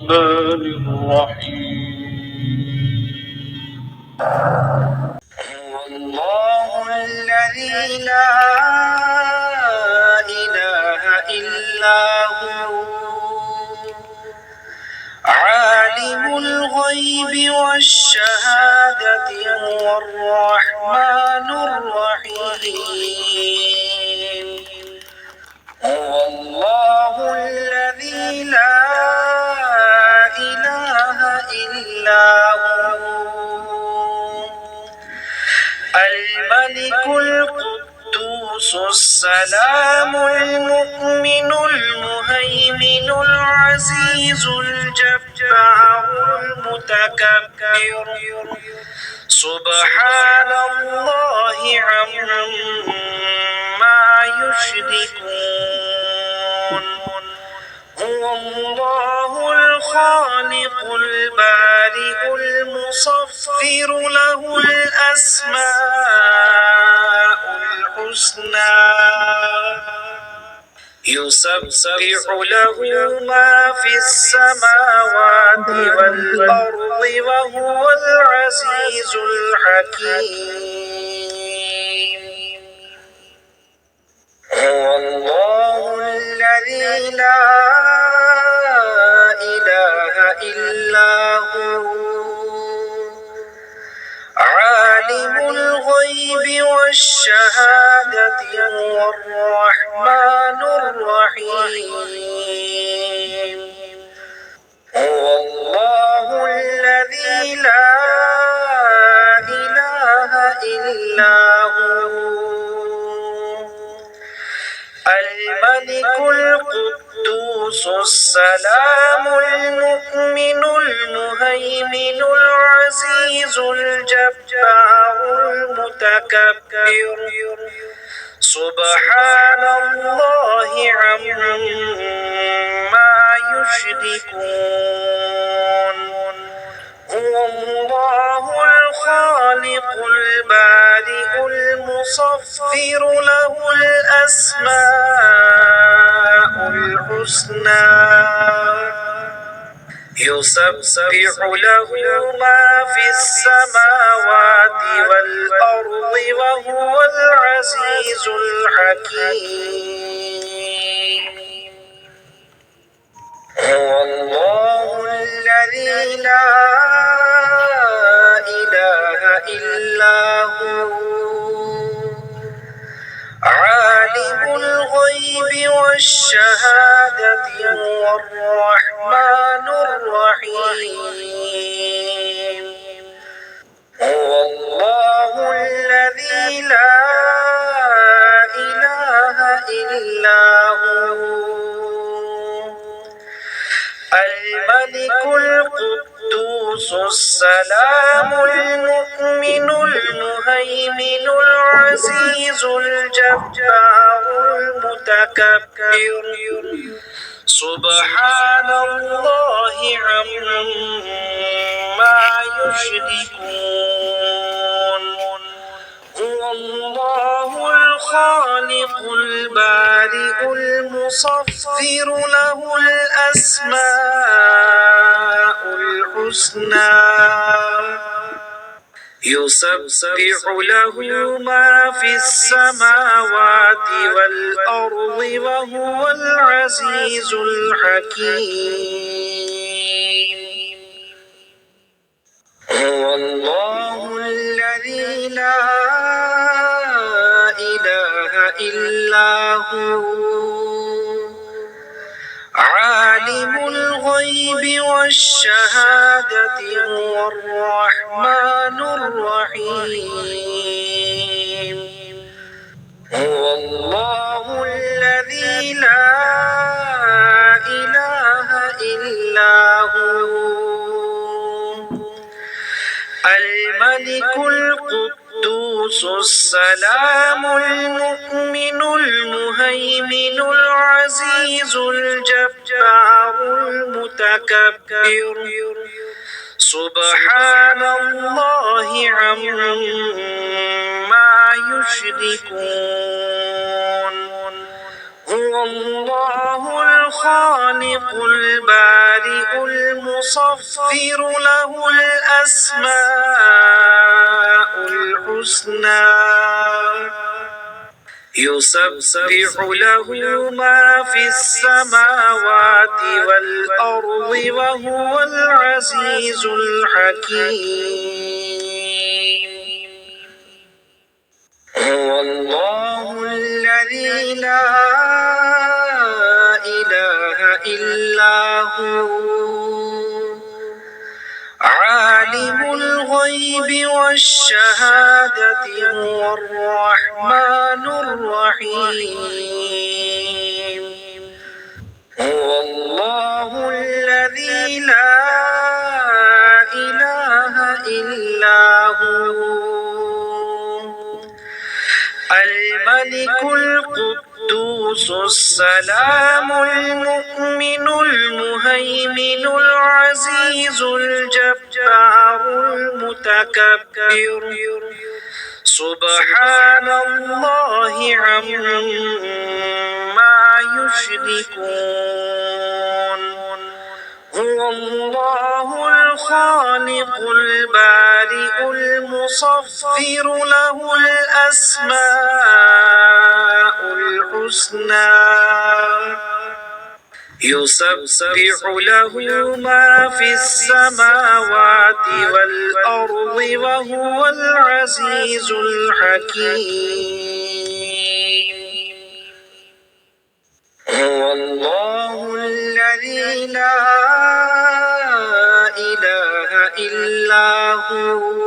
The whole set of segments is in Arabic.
الرحمن الرحيم هو الله الذي لا إله إلا هو عالم الغيب والشهادة هو الرحمن الرحيم هو الله الذي لا إله إلا هو الملك القدوس السلام المؤمن المهيمن العزيز الجبار المتكبر سبحان الله عما يشركون هو الله الخالق البارئ المصور له الأسماء الحسنى يسبح له ما في السماوات والأرض وهو العزيز الحكيم هو الله الذي لا إله إلا هو عالم الغيب والشهادة هو الرحمن الرحيم هو الله الذي لا إله إلا هو الملك القدوس السلام المؤمن المهيمن العزيز الجبار المتكبر سبحان الله عما يشركون هو الله الخالق البارئ المصور له الأسماء الحسنى يسبح له ما في السماوات والأرض وهو العزيز الحكيم هو الله الذي لا إله إلا هو عالم الغيب والشهادة هو الرحمن الرحيم هو الله الذي لا إله إلا هو الملك القدوس السلام المؤمن المهيمن العزيز الجبار المتكبر سبحان الله عما يشركون هو الله الخالق البارئ المصور له الأسماء الحسنى يسبح له ما في السماوات والأرض وهو العزيز الحكيم هو الله الذي لا إله إلا هو عالم الغيب والشهادة هو الرحمن الرحيم هو الله الذي لا إله إلا هو الملك القدوس السلام المؤمن المهيمن العزيز الجبار المتكبر سبحان الله عما يشركون هو الله الخالق البارئ المصفر له الأسماء الحسنى يسبح له ما في السماوات والأرض وهو العزيز الحكيم هو الله الذي لا إله إلا هو عالم الغيب والشهادة هو الرحمن الرحيم هو الله الذي لا إله إلا هو الملك القدوس السلام المؤمن المهيمن العزيز الجبار المتكبر سبحان الله عما يشركون هو الله الخالق البارئ المصفر له الأسماء الحسنى يسبح له ما في السماوات والأرض وهو العزيز الحكيم هو الله الذي لا إله إلا هو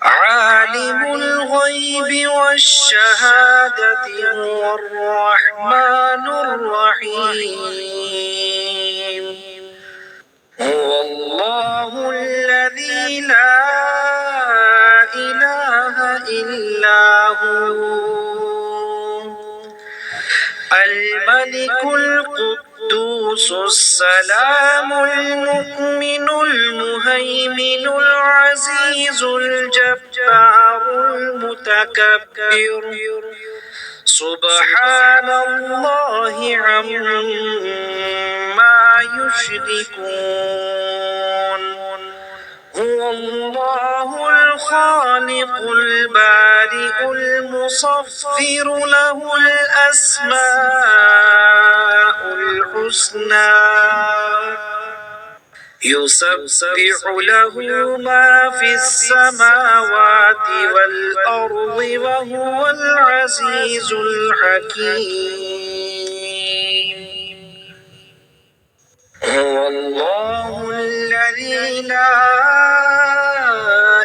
عالم الغيب والشهادة هو الرحمن الرحيم هو الله الذي لا إله إلا هو الملك القدوس السلام المؤمن المهيمن العزيز الجبار المتكبر سبحان الله عما يشركون هو الله الخالق البارئ المصفر له الأسماء الحسنى يسبح له ما في السماوات والأرض وهو العزيز الحكيم هو الله الذي لا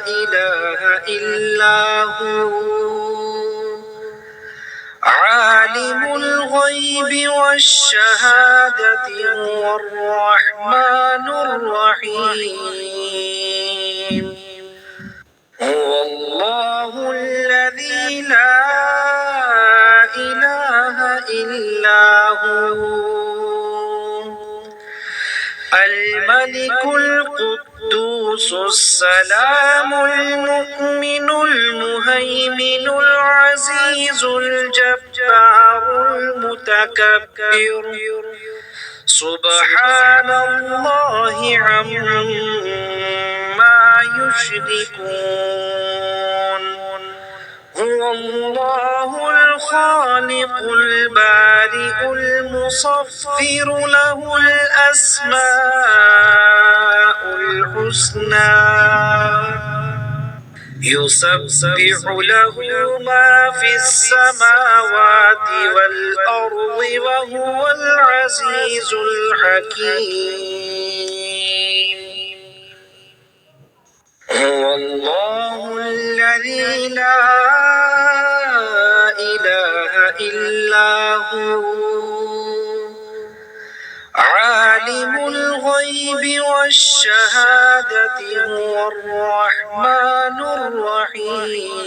إله إلا هو عالم الغيب والشهادة هو الرحمن الرحيم هو الله الذي لا إله إلا هو الملك القدوس السلام المؤمن المهيمن العزيز الجبار المتكبر سبحان الله عما يشركون هو الله الخالق البارئ المصفر له الأسماء الحسنى يسبح له ما في السماوات والأرض وهو العزيز الحكيم هو الله الذي لا إله إلا هو عالم الغيب والشهادة هو الرحمن الرحيم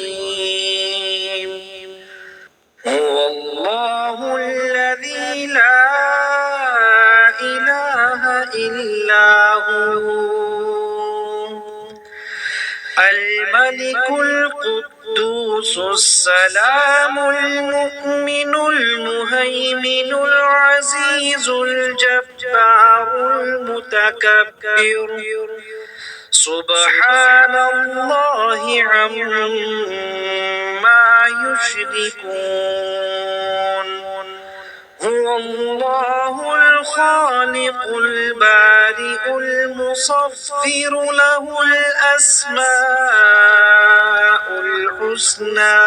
هو الله الذي لا إله إلا هو الملك القدوس السلام المؤمن المهيمن العزيز الجبار المتكبر سبحان الله عما يشركون هو الله الخالق البارئ المصور له الأسماء الحسنى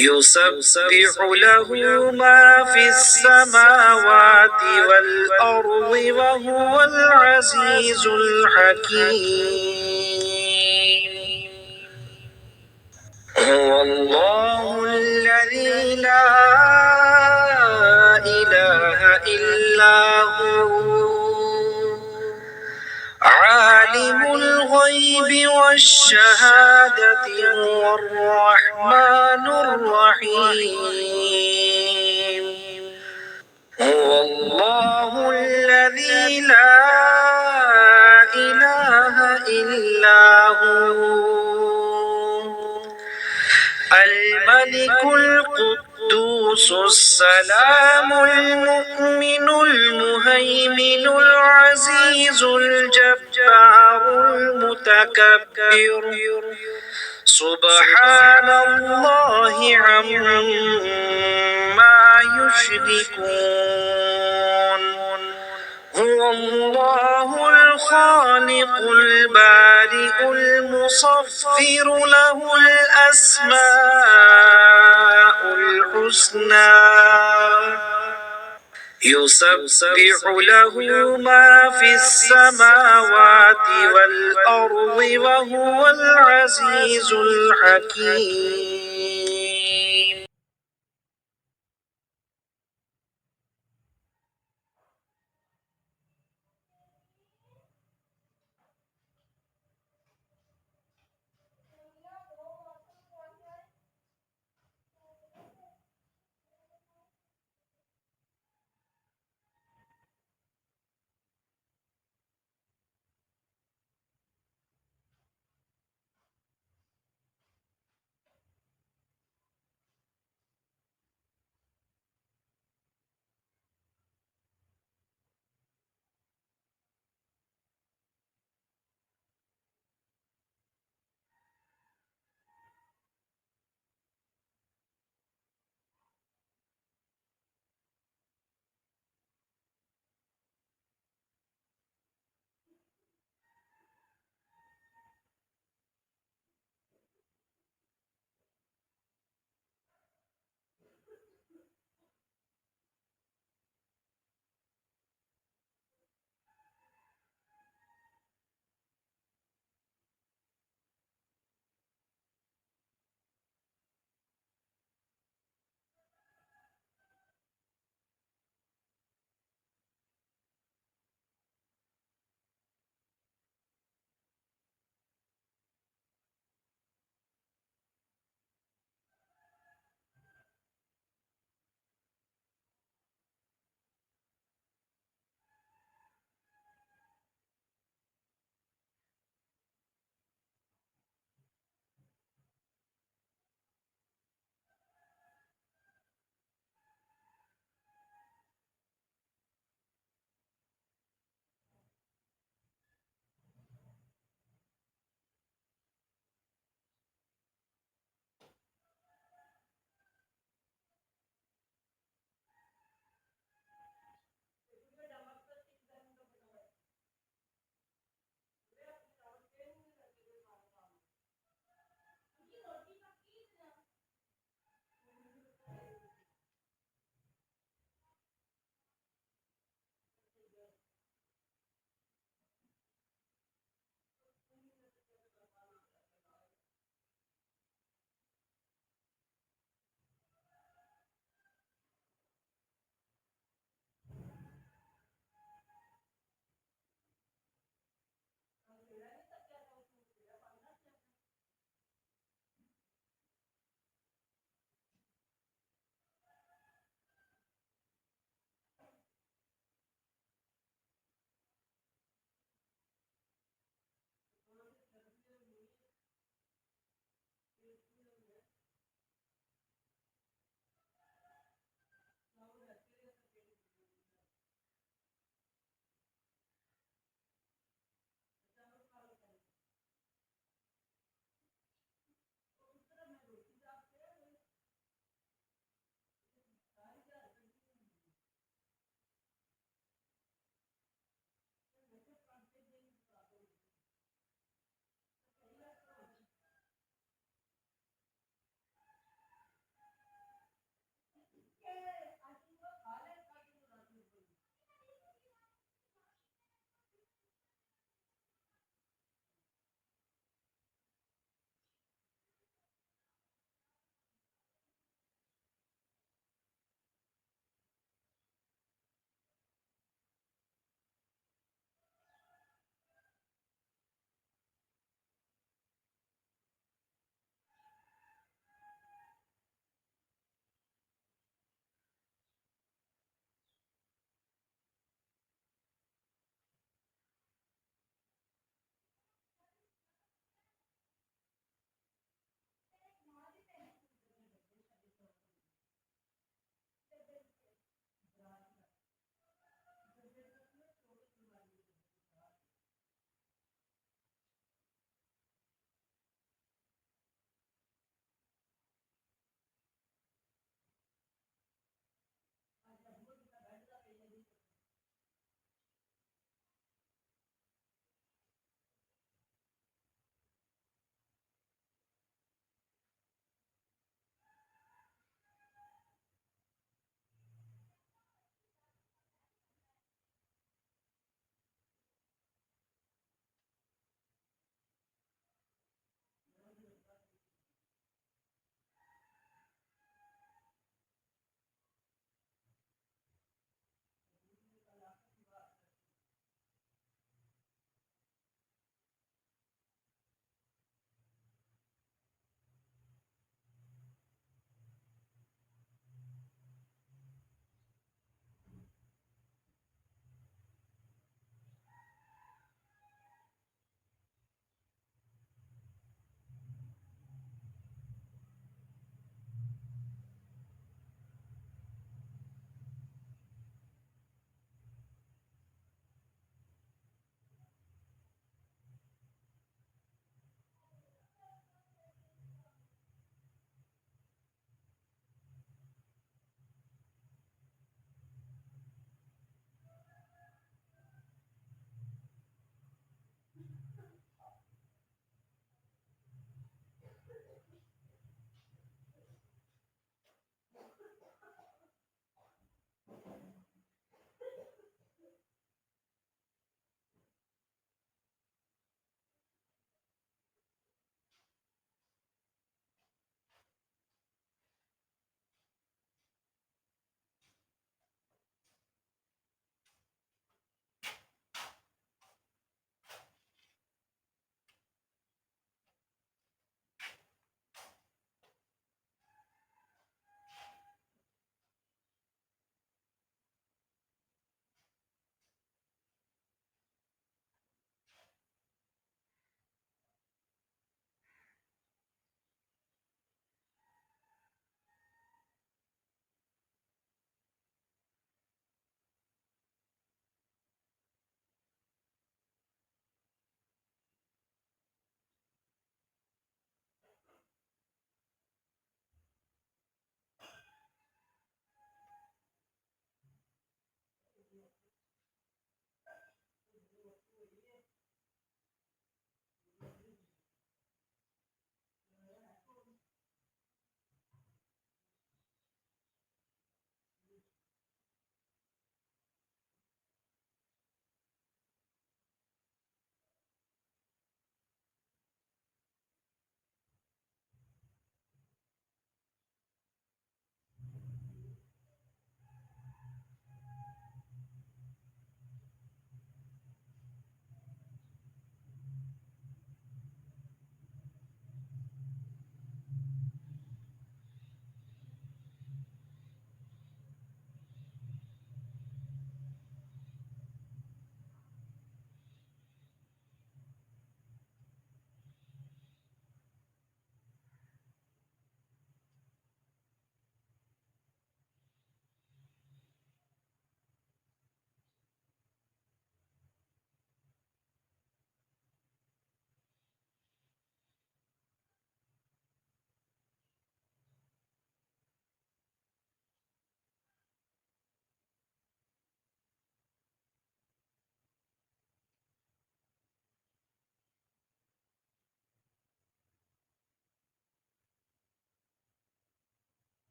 يسبح له ما في السماوات والأرض وهو العزيز الحكيم هو الله الذي لا إله إلا هو عالم الغيب والشهادة هو الرحمن الرحيم هو الله الذي لا إله إلا هو الملك القدوس السلام المؤمن المهيمن العزيز الجبار المتكبر سبحان الله عما يشركون هو الله الخالق البارئ المصور له الأسماء الحسنى يسبح له ما في السماوات والأرض وهو العزيز الحكيم